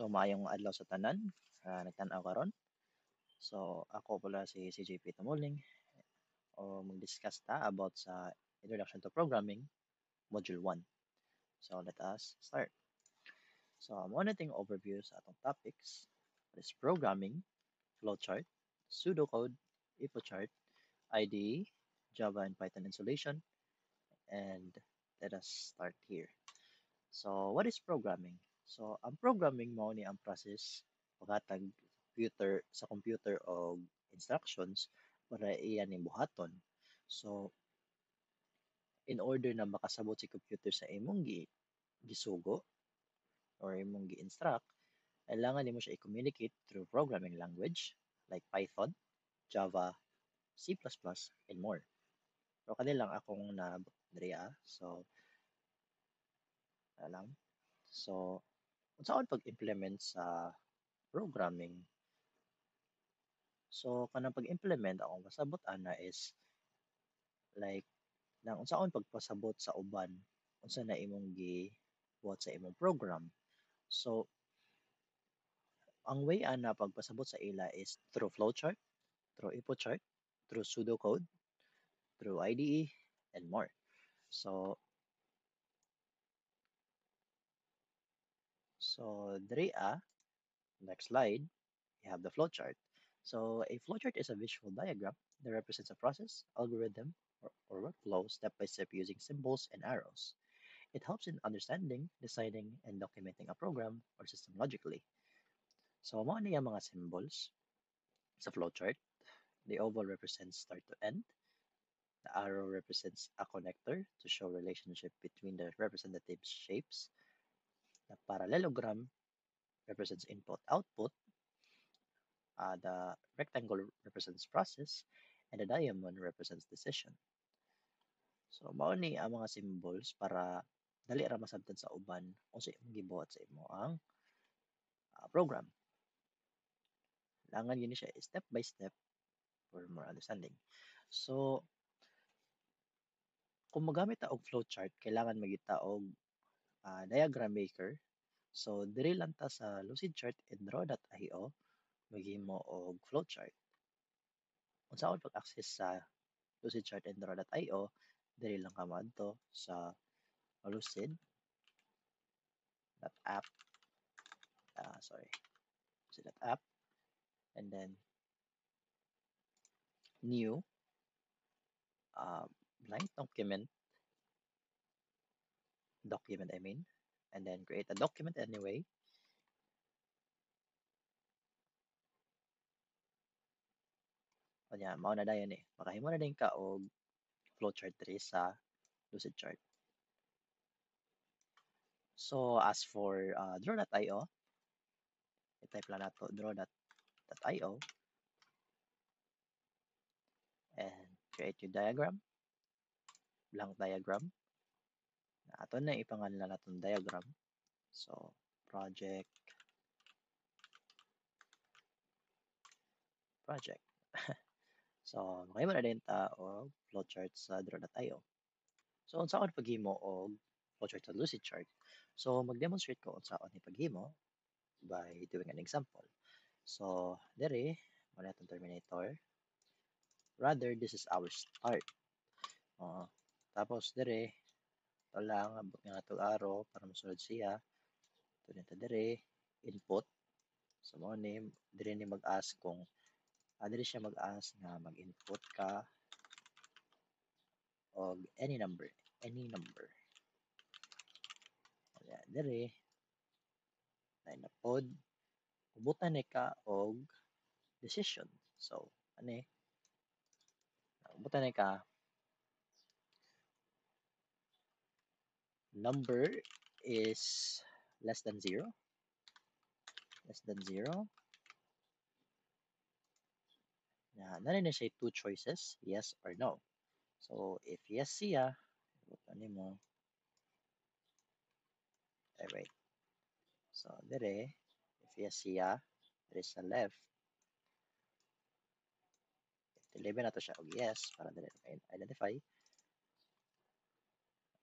So maayong adlaw sa tanan, nagtan-aw karon. So ako pala si CJP Tumuling o mag-discuss ta about sa Introduction to Programming, Module 1. So let us start. So mo na ting overview sa atong topics. What is programming, flowchart, pseudocode, InfoChart, IDE, Java and Python installation, and let us start here. So what is programming? So ang programming mao ni ang process paghatag computer og instructions para iya ning buhaton. So in order na makasabot si computer sa imong gisugo or imong gi-instruct, kailangan nimo siya i-communicate through programming language like Python, Java, C++, and more. So kanila lang akong na diriya. So alam. So unsaon pag-implement sa programming. So kanang pag-implement akong kasabot ana is like nang unsaon pagpasabot sa uban unsa na imong gibuhat sa imong program. So ang way ana pagpasabot sa ila is through flowchart, through InfoChart, through pseudocode, through IDE, and more. So diri next slide, you have the flowchart. So a flowchart is a visual diagram that represents a process, algorithm, or workflow step by step using symbols and arrows. It helps in understanding, deciding, and documenting a program or system logically. So, mo niya mga symbols sa flowchart. The oval represents start to end. The arrow represents a connector to show relationship between the representative shapes. The parallelogram represents input-output. The rectangle represents process. And the diamond represents decision. So, mao ni ang mga symbols para dali ra masabtan sa uban unsa imong gibuhat sa imo ang program. Langan yun siya step by step for more understanding. So, kung magamit ta og flowchart, kailangan magita og diagram maker. So, diri lang ta sa Lucidchart and Draw.io maghimo og flowchart. Unsaon pag-access sa Lucidchart and Draw.io, diri lang ka moadto sa lucid.app, lucid.app, and then new blank document, and then create a document anyway. Kanya, mao na dayon makahimo na din ka og flowchart diri sa Lucidchart. So as for draw.io, i-type lang nato draw.io and create your diagram, blank diagram. Ato na ipangalan natong diagram. So project. So makahimo na din ta og flowchart sa draw.io. So unsaon paghimo og flowchart sa Lucidchart? So mag-demonstrate ko unsaon ni paghimo by doing an example. So dere mo na terminator. Rather, this is our start. Tapos dere ito lang abot nga itong arrow para masunod siya. Ito nito dere input. So mo ni dire ni mag-ask kung dire siya mag-ask nga mag-input ka og any number. Ayan, dire na pod ubutan ni ka og decision. So ani ubutan ni ka number is less than 0. Nana na siya 2 choices, yes or no. So if yes siya, ano mo? Right. So dire, if yes siya, there is a left. Deliver na to siya og yes para dire identify.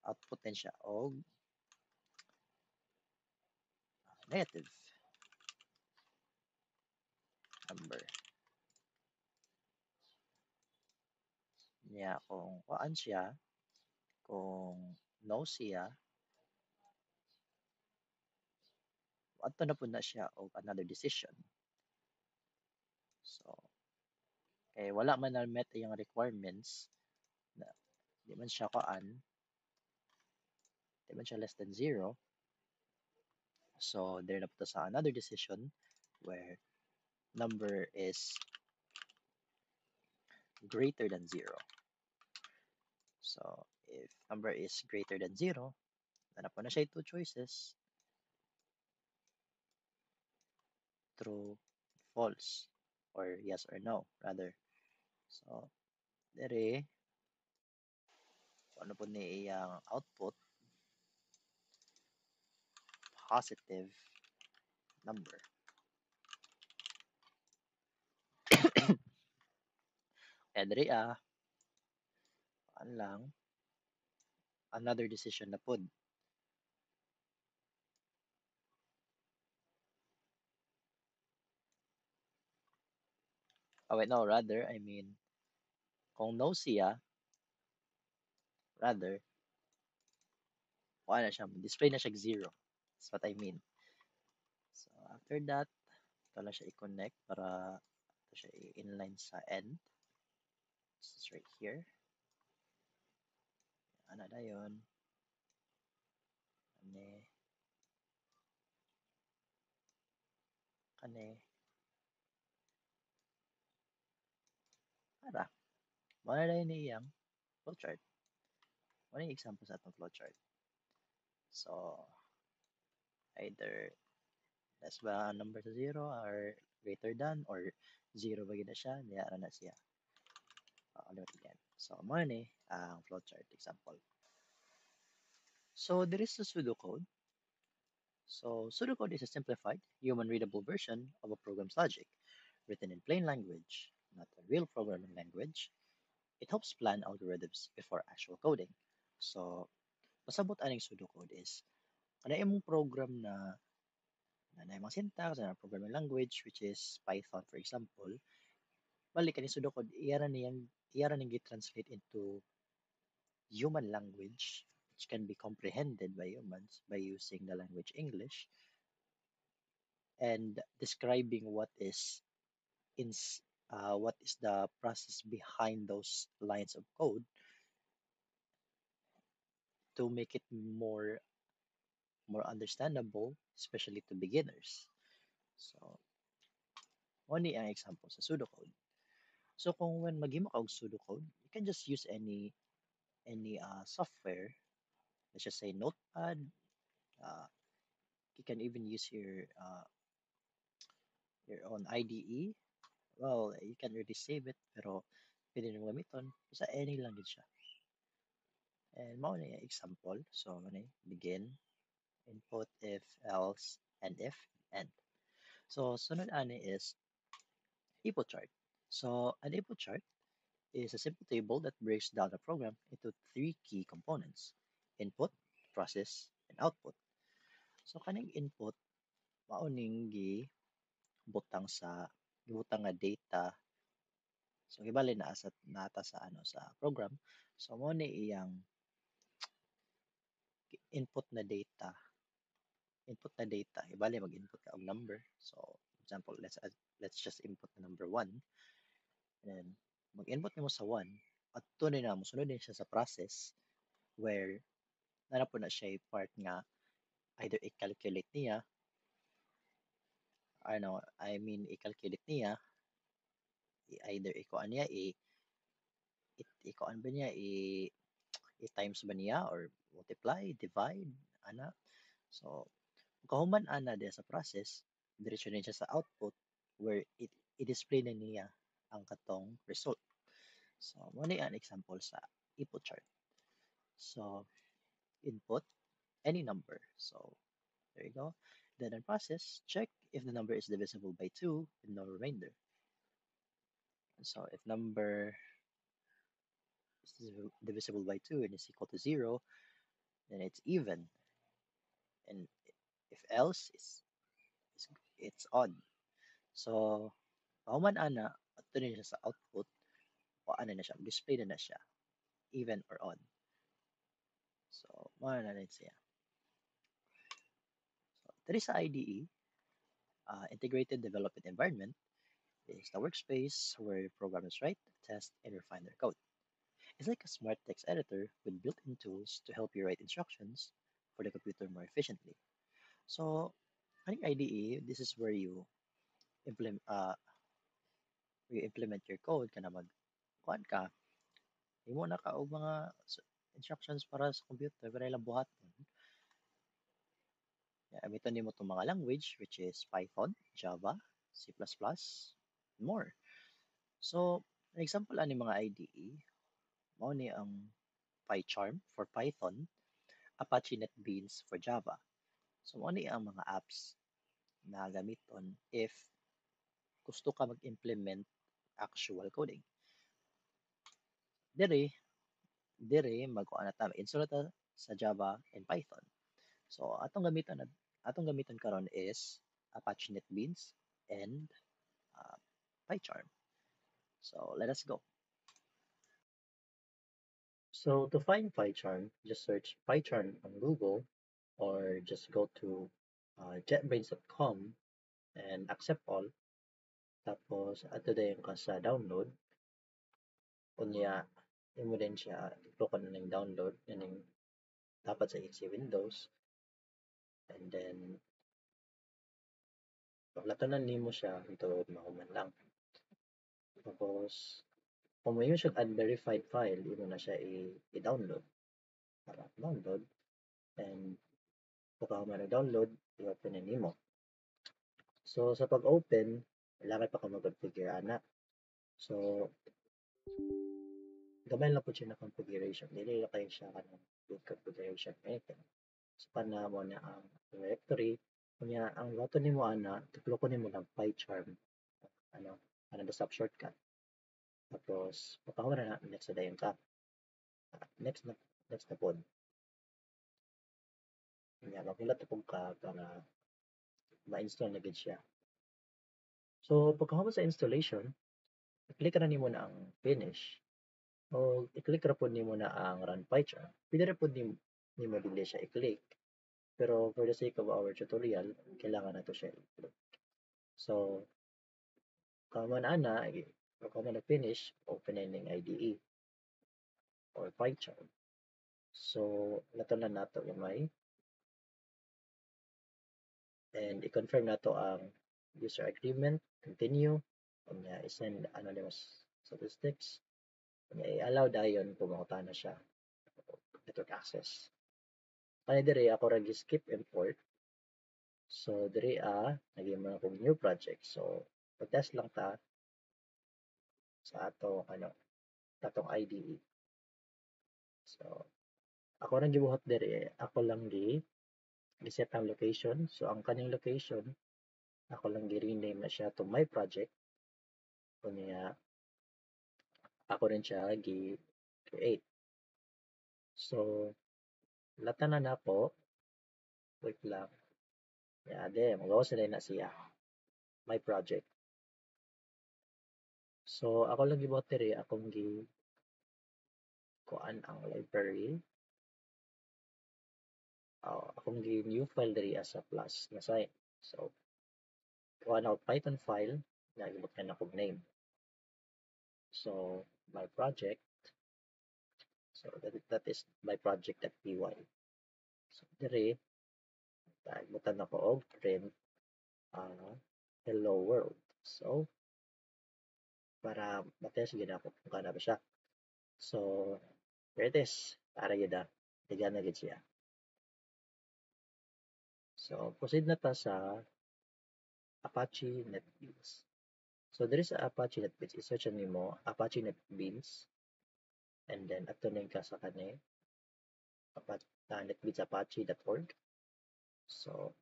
Output din siya og negative. kuan siya, kung no siya, adto na pud na siya og another decision. So, kay wala man na met iyang requirements na di man siya kuan, di man siya less than zero. So, there na po sa another decision where number is greater than zero. So, if number is greater than zero, na po na siya two choices, true, false, or yes or no, rather. So, dere, ano po ni iyang output, positive number. Kaya dere ano lang, another decision na pod. Oh, wait, no, rather, I mean, kung no siya, rather, wala na siya, display na siya zero. That's what I mean. So, after that, ito lang siya i-connect para ito siya i-inline sa end. This is right here. Ano na yun? Kane. Para. Wala na yun iyang flowchart. Wala yung example sa atong flowchart. So, either less ba ang number sa zero or greater than or zero ba na siya, niya na siya. Ulit again. So, mo ni ang flowchart example. So, there is a pseudocode. So, pseudocode is a simplified, human-readable version of a program's logic, written in plain language, not a real programming language. It helps plan algorithms before actual coding. So, pasabot aning pseudocode is, ano yung program na yung mga syntax, na programming language, which is Python, for example, balik ka ni pseudocode, iyara niyang get-translate into human language, which can be comprehended by humans by using the language English, and describing in what is the process behind those lines of code to make it more understandable, especially to beginners. So, only ang example sa pseudocode. So, kung when maghimo ka og pseudocode, you can just use any software. Let's just say Notepad. Uh, you can even use your own IDE. Well, you can really save it, pero pwede nyo gamiton sa any language siya. And mao na yung example. So, begin, input, if, else, and if, end. So, sunod ani is input chart. So, an input chart is a simple table that breaks down a program into three key components: input, process, and output. So, kaning input, mauning gibutang nga data. So, gibali na sa nata sa program. So, mo ni iyang input na data. Input na data, ibali mag-input ka og number. So, example, let's just input the number 1. And then, mag-input mo sa 1, at tunay na mo sunod din siya sa process where nara po na siya part nga either i-calculate niya, i-calculate niya, either ikuan niya, ikuan ba niya, i-times ba niya or multiply, divide, ana. So, kahuman ana diya sa process, diretso din siya sa output where i-display na niya ang katong result. So, muna an example sa input chart. So, input any number. So, there you go. Then in process, check if the number is divisible by 2 with no remainder. So, if number is divisible by 2 and is equal to 0, then it's even. And if else, it's odd. So, pauman ana, at siya sa output, o ano na siya, display na siya. even or odd. So, mga na rin siya. So, there is IDE, Integrated Development Environment, is the workspace where programmers write, test, and refine their code. It's like a smart text editor with built-in tools to help you write instructions for the computer more efficiently. So, running IDE, this is where you implement your code kana kuan ka, himo na ka og mga instructions para sa computer para ilang buhaton. Gamiton nimo itong mga language which is Python, Java, C++, and more. So, an example ani mga IDE, mao ni ang PyCharm for Python, Apache NetBeans for Java. So, mao ni ang mga apps na gamiton if gusto ka mag-implement actual coding. Diri, magkuha na ta, install na ta sa Java and Python. So, atong gamiton karon is Apache NetBeans and uh, PyCharm. So, let us go. So, to find PyCharm, just search PyCharm on Google or just go to jetbrains.com and accept all. Tapos, ato din ka sa download. Kunya, imo din siya, i-click na ng download. Yan yung dapat sa HC Windows. And then, paglatanan nimo siya, ito mahuman lang. Tapos, kung may siya unverified file, imo na siya i-download. Para download. And, pagka download, i-open na nimo. So, sa pag-open, kailangan pa ka mag-configure ana. So, gamay lang po siya na configuration. Dili lang kayo siya kanang good configuration. So, pana mo na ang directory. Kunya, ang wato nimo ana, tukloko nimo ng PyCharm. Ano na stop shortcut. Tapos, papahawa na next na dayon ka. Next na pod. Kunya, magulat po ka para ma-install na gid siya. So, pagkahawa sa installation, i-click na nimo na ang finish. O i-click ra pod nimo na ang run PyCharm. Pwede ra pod nimo dili siya i-click. Pero for the sake of our tutorial, kailangan na to siya i-click. So, kung ana, kung na finish, open na yung IDE or PyCharm. So, natunan nato yung may and i-confirm nato ang user agreement, continue, kanya i-send anonymous statistics, kanya i-allow dayon pumunta na siya network access. Kaya diri ako ra skip import. So diri naging mga kong new project. So pag-test lang ta sa atong IDE. So ako ra gibuhat diri, ako lang gi-set ang location. So ang kaning location ako lang gi-rename na siya to my project. Kunya ako rin siya gi-create. So latanan na po. Wait lang. Ade, magawas na siya. My project. So ako lang gibuhat diri, akong kuan ang library. Akong new file diri as a plus na sign. So kuan out Python file na gibot na akong name. So my project. So that is my project.py. So diri gibutan ako og print hello world. So para matest gid ako kung kana ba siya. So here it is. Para gid tigan na gid siya. So proceed na ta sa Apache NetBeans. So there is Apache NetBeans. I-search nimo Apache NetBeans and then ato na ka sa kani netbeansapache.org. So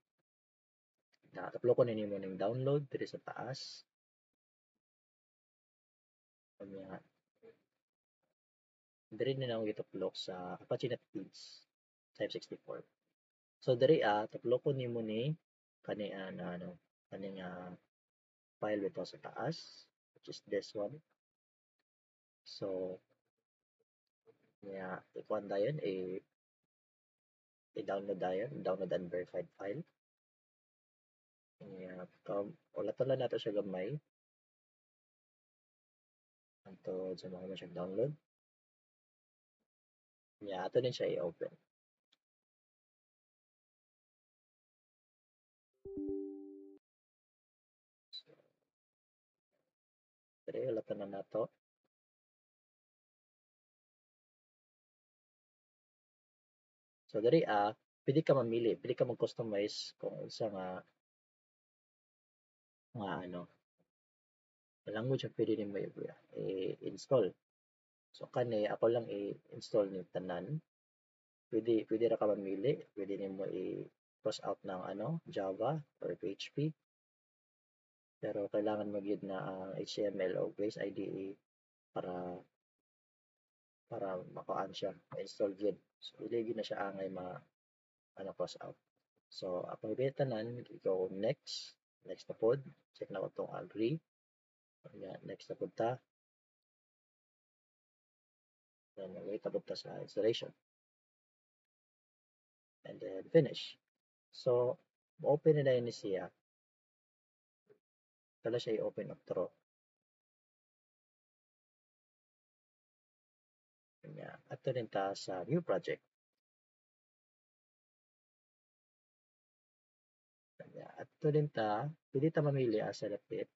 na-upload ko na nimo ning download diri sa taas. Kanya diri na ako gituplok sa Apache NetBeans Type 64. So diri tuplok ko nimo ni kani kaning file dito sa taas which is this one. So Nya ikuan dayon i-download dayon, download unverified file. Nya ulaton lang nato siya gamay hangtod sa mao man siyang download. Nya ato din siya i-open. So, diri ulaton na nato. So diri pili ka mamili, pili ka mag-customize kung unsa nga ano, language ang pwede nimo i-install. So kani ako lang i-install ni tanan. Pwede ra ka mamili, pwede nimo i-cross out ng ano, Java or PHP. Pero kailangan mo gyud na ang HTML o Base IDE para makuhaan siya, ma-install gyud. So dili gyud na siya angay ano cross out. So apong ibili tanan, go next, next na pod, check na ko tong agree. Next na pod ta, then wait na pod ta sa installation. And then finish. So open na ni siya. Kala siya i-open up through. Kanya ato din ta sa new project. Kanya ato din ta, pili ta mamili as selected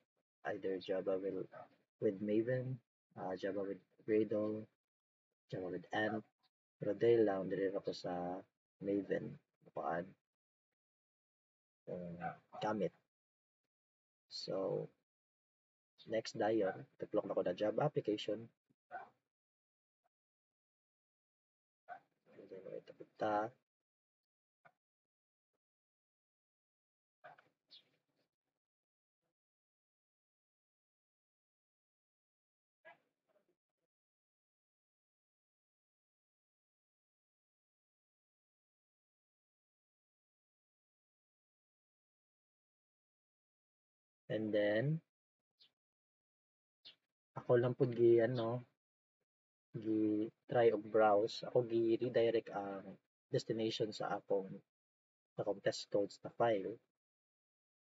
either Java with Maven, Java with Gradle, Java with Ant. Pero dahil lang dili ako sa Maven kuan gamit. So next dayon, tuplok na ko na Java application. And then wait ta. And then ako lang pud gi ano, gi-try og browse. Ako gi-redirect ang destination sa akong test codes na file.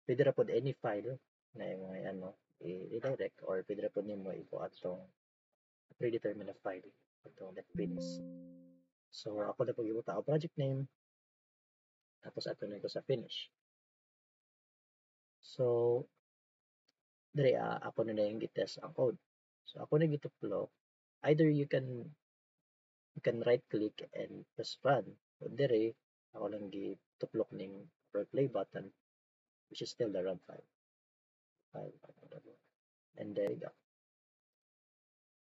Pwede ra pod any file na mga ano i-redirect or pwede ra pod nimo ibuhat tong predetermined na file atong netbeans. So ako na pag ibuta ang project name tapos ato na ito sa finish. So diri ako na yung gitest ang code. So ako na gituplo. Either you can right click and press run. So diri ako lang gituplok ning play button which is still the run file. And there you go.